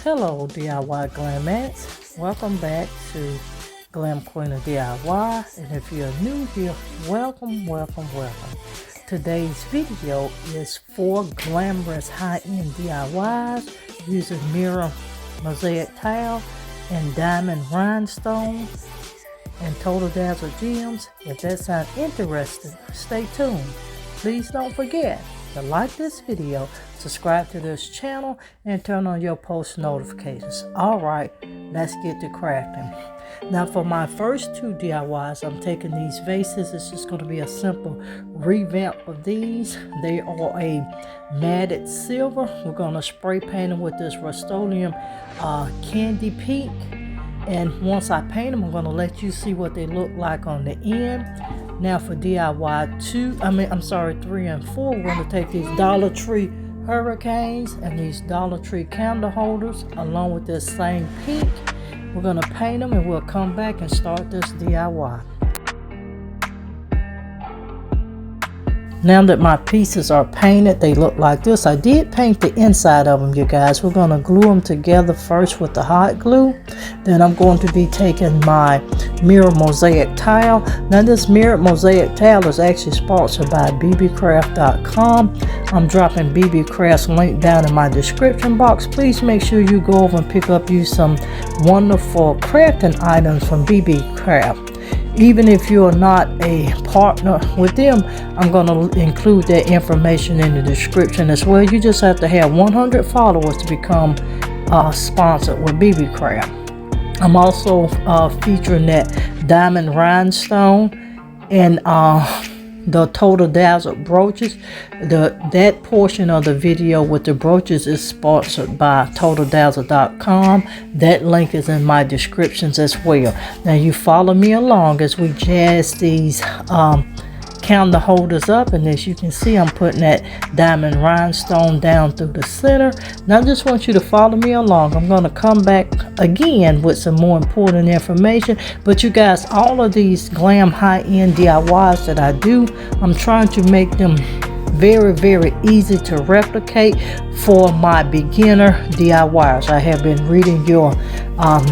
Hello DIY Glamettes, welcome back to Glam Queen of DIY, and if you're new here, welcome. Today's video is 4 glamorous high-end DIYs using mirror mosaic tile and diamond rhinestone and Total Dazzled gems. If that sounds interesting, stay tuned. Please don't forget to like this video, subscribe to this channel, and turn on your post notifications. Alright, let's get to crafting. Now for my first 2 DIYs, I'm taking these vases. It's just going to be a simple revamp of these. They are a matted silver. We're going to spray paint them with this Rust-Oleum candy pink. And once I paint them, I'm going to let you see what they look like on the end. Now for DIY 3 and 4, we're going to take these Dollar Tree hurricanes and these Dollar Tree candle holders along with this same pink. We're going to paint them and we'll come back and start this DIY. Now that my pieces are painted, they look like this. I did paint the inside of them, you guys. We're going to glue them together first with the hot glue. Then I'm going to be taking my mirror mosaic tile. Now this mirror mosaic tile is actually sponsored by BeeBeeCraft.com. I'm dropping BeeBeeCraft's link down in my description box. Please make sure you go over and pick up you some wonderful crafting items from BeeBeeCraft. Even if you're not a partner with them, I'm going to include that information in the description as well. You just have to have 100 followers to become sponsored with BeeBeeCraft. I'm also featuring that diamond rhinestone and the Total Dazzled brooches. That portion of the video with the brooches is sponsored by TotalDazzled.com. That link is in my descriptions as well. Now you follow me along as we jazz these candle holders up, and as you can see, I'm putting that diamond rhinestone down through the center. Now I just want you to follow me along. I'm going to come back again with some more important information, but you guys, all of these glam high-end DIYs that I do, I'm trying to make them very easy to replicate for my beginner DIYers. I have been reading your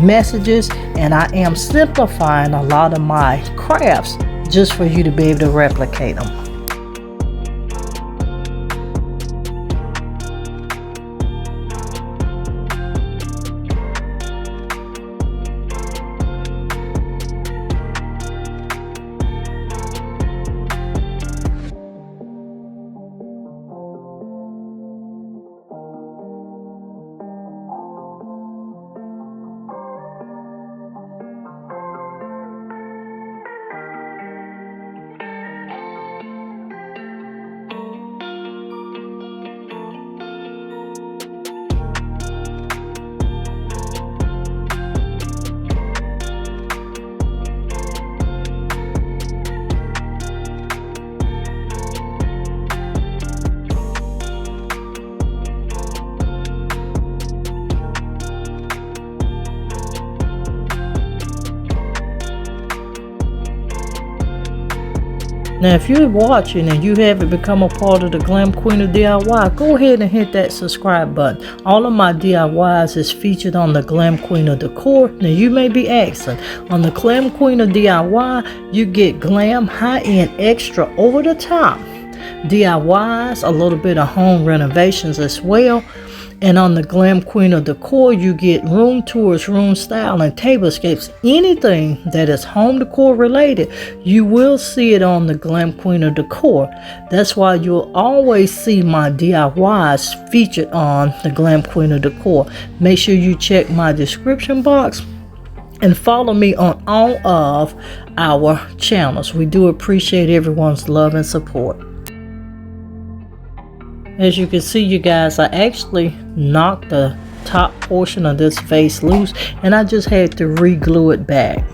messages, and I am simplifying a lot of my crafts just for you to be able to replicate them. Now if you're watching and you haven't become a part of the Glam Queen of DIY, go ahead and hit that subscribe button. All of my DIYs is featured on the Glam Queen of Decor. Now you may be asking, on the Glam Queen of DIY, you get glam, high-end, extra, over-the-top DIYs, a little bit of home renovations as well. And on the Glam Queen of Decor, you get room tours, room style, and tablescapes. Anything that is home decor related, you will see it on the Glam Queen of Decor. That's why you'll always see my DIYs featured on the Glam Queen of Decor. Make sure you check my description box and follow me on all of our channels. We do appreciate everyone's love and support. As you can see, you guys, I actually knocked the top portion of this vase loose, and I just had to re-glue it back.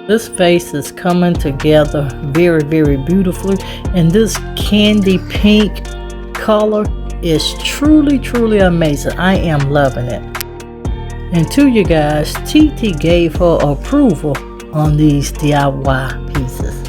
This vase is coming together very, very beautifully, and this candy pink color is truly, truly amazing. I am loving it. And to you guys, TT gave her approval on these DIY pieces.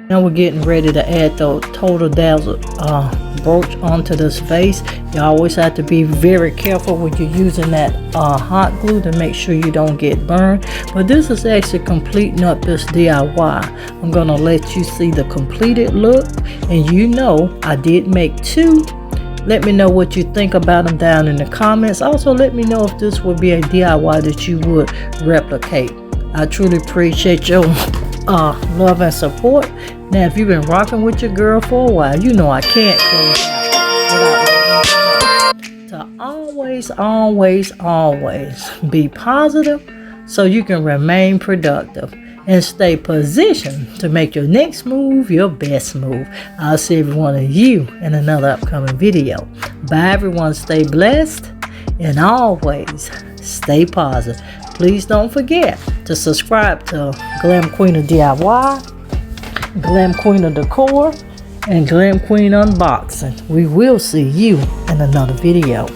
Now we're getting ready to add the Total Dazzled brooch onto this vase. You always have to be very careful when you're using that hot glue to make sure you don't get burned. But this is actually completing up this DIY. I'm going to let you see the completed look. And you know I did make two. Let me know what you think about them down in the comments. Also, let me know if this would be a DIY that you would replicate. I truly appreciate your love and support. Now, if you've been rocking with your girl for a while, you know I can't close out without to always be positive so you can remain productive and stay positioned to make your next move your best move. I'll see every one of you in another upcoming video. Bye everyone, stay blessed and always stay positive. Please don't forget to subscribe to Glam Queen of DIY, Glam Queen of Decor, and Glam Queen Unboxing. We will see you in another video.